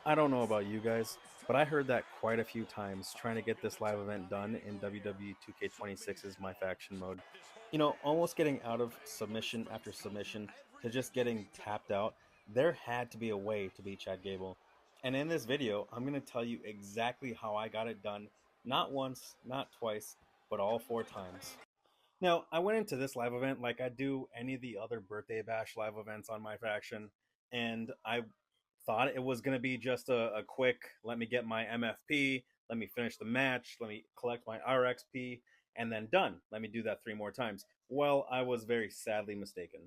I don't know about you guys, but I heard that quite a few times trying to get this live event done in WWE 2K26's MyFaction mode. You know, almost getting out of submission after submission to just getting tapped out, there had to be a way to beat Chad Gable. And in this video, I'm going to tell you exactly how I got it done, not once, not twice, but all 4 times. Now, I went into this live event like I do any of the other birthday bash live events on MyFaction, and I thought it was going to be just a quick, let me get my MFP, let me finish the match, let me collect my RXP, and then done. Let me do that 3 more times. Well, I was very sadly mistaken.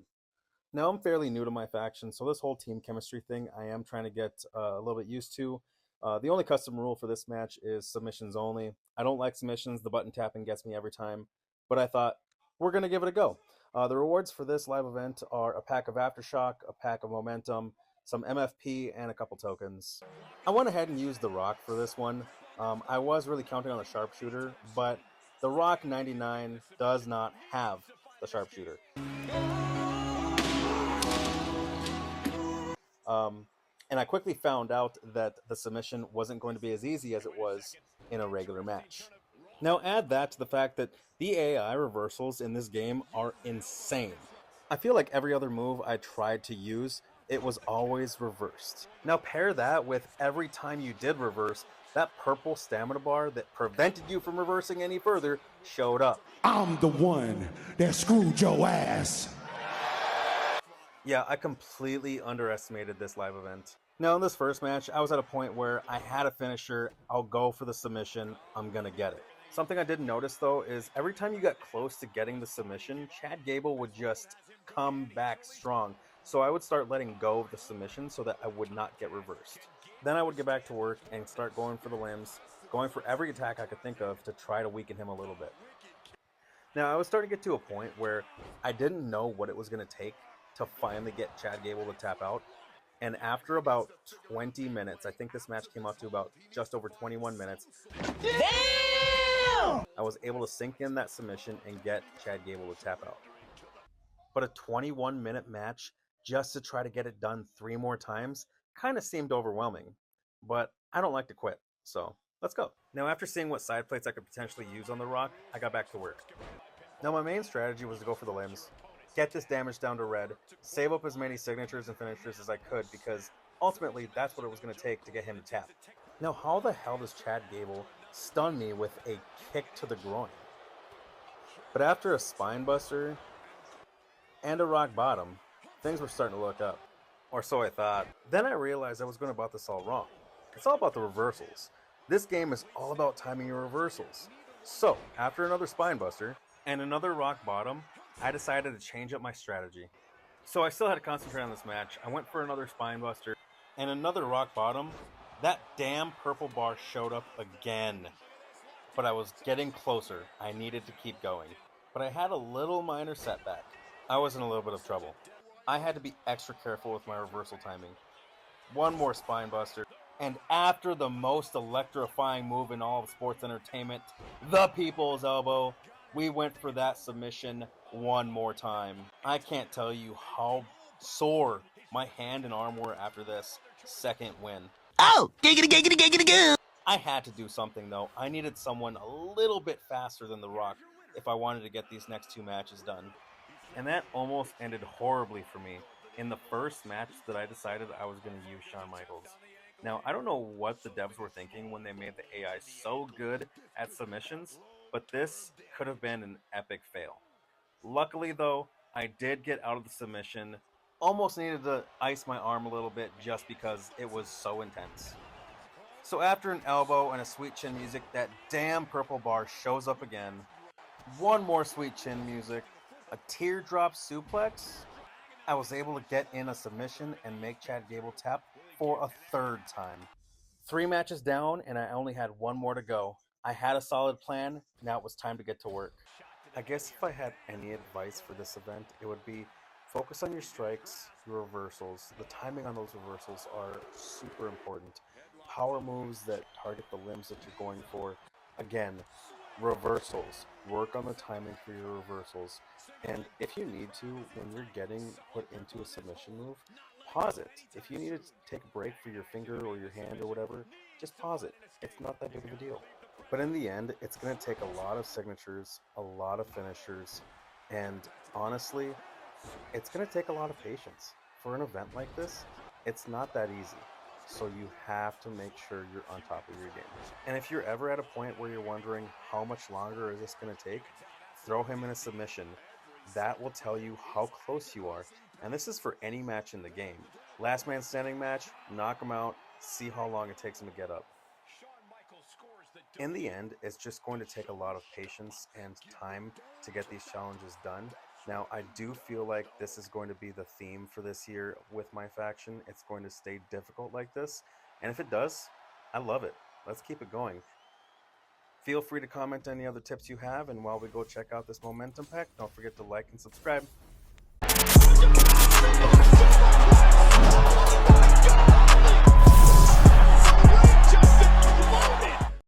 Now, I'm fairly new to my faction, so this whole team chemistry thing I am trying to get a little bit used to. The only custom rule for this match is submissions only. I don't like submissions, the button tapping gets me every time, but I thought, we're going to give it a go. The rewards for this live event are a pack of Aftershock, a pack of Momentum, some MFP, and a couple tokens. I went ahead and used the Rock for this one. I was really counting on the Sharpshooter, but the Rock 99 does not have the Sharpshooter. And I quickly found out that the submission wasn't going to be as easy as it was in a regular match. Now add that to the fact that the AI reversals in this game are insane. I feel like every other move I tried to use, it was always reversed. Now pair that with every time you did reverse, that purple stamina bar that prevented you from reversing any further showed up. I'm the one that screwed your ass. Yeah, I completely underestimated this live event. Now in this first match, I was at a point where I had a finisher, I'll go for the submission, I'm gonna get it. Something I didn't notice though is every time you got close to getting the submission, Chad Gable would just come back strong. So I would start letting go of the submission so that I would not get reversed. Then I would get back to work and start going for the limbs, going for every attack I could think of to try to weaken him a little bit. Now I was starting to get to a point where I didn't know what it was going to take to finally get Chad Gable to tap out. And after about 20 minutes, I think this match came up to about just over 21 minutes. Damn! I was able to sink in that submission and get Chad Gable to tap out. But a 21-minute match just to try to get it done 3 more times kind of seemed overwhelming. But I don't like to quit, so let's go. Now after seeing what side plates I could potentially use on the Rock, I got back to work. Now my main strategy was to go for the limbs, get this damage down to red, save up as many signatures and finishers as I could because ultimately that's what it was going to take to get him to tap. Now how the hell does Chad Gable stun me with a kick to the groin? But after a spine buster and a rock bottom, things were starting to look up. Or so I thought. Then I realized I was going about this all wrong. It's all about the reversals. This game is all about timing your reversals. So, after another spine buster and another rock bottom, I decided to change up my strategy. So I still had to concentrate on this match. I went for another spine buster and another rock bottom. That damn purple bar showed up again. But I was getting closer. I needed to keep going. But I had a little minor setback. I was in a little bit of trouble. I had to be extra careful with my reversal timing. One more spine buster. And after the most electrifying move in all of sports entertainment, the People's Elbow, we went for that submission one more time. I can't tell you how sore my hand and arm were after this second win. Oh, giggity, giggity, giggity, goo. I had to do something though. I needed someone a little bit faster than The Rock if I wanted to get these next 2 matches done. And that almost ended horribly for me in the first match that I decided I was going to use Shawn Michaels. Now, I don't know what the devs were thinking when they made the AI so good at submissions, but this could have been an epic fail. Luckily, though, I did get out of the submission. Almost needed to ice my arm a little bit just because it was so intense. So after an elbow and a sweet chin music, that damn purple bar shows up again. One more sweet chin music. A teardrop suplex. I was able to get in a submission and make Chad Gable tap for a 3rd time. 3 matches down and I only had 1 more to go. I had a solid plan, now it was time to get to work. I guess if I had any advice for this event, it would be focus on your strikes, your reversals. The timing on those reversals are super important. Power moves that target the limbs that you're going for. Again, reversals. Work on the timing for your reversals. And if you need to, when you're getting put into a submission move, pause it. If you need to take a break for your finger or your hand or whatever, just pause it. It's not that big of a deal. But in the end, it's going to take a lot of signatures, a lot of finishers, and honestly, it's going to take a lot of patience. For an event like this, it's not that easy. So you have to make sure you're on top of your game. And if you're ever at a point where you're wondering how much longer is this going to take, throw him in a submission. That will tell you how close you are. And this is for any match in the game. Last man standing match, knock him out, see how long it takes him to get up. In the end, it's just going to take a lot of patience and time to get these challenges done. Now, I do feel like this is going to be the theme for this year with MyFaction. It's going to stay difficult like this. And if it does, I love it. Let's keep it going. Feel free to comment any other tips you have. And while we go check out this momentum pack, don't forget to like and subscribe.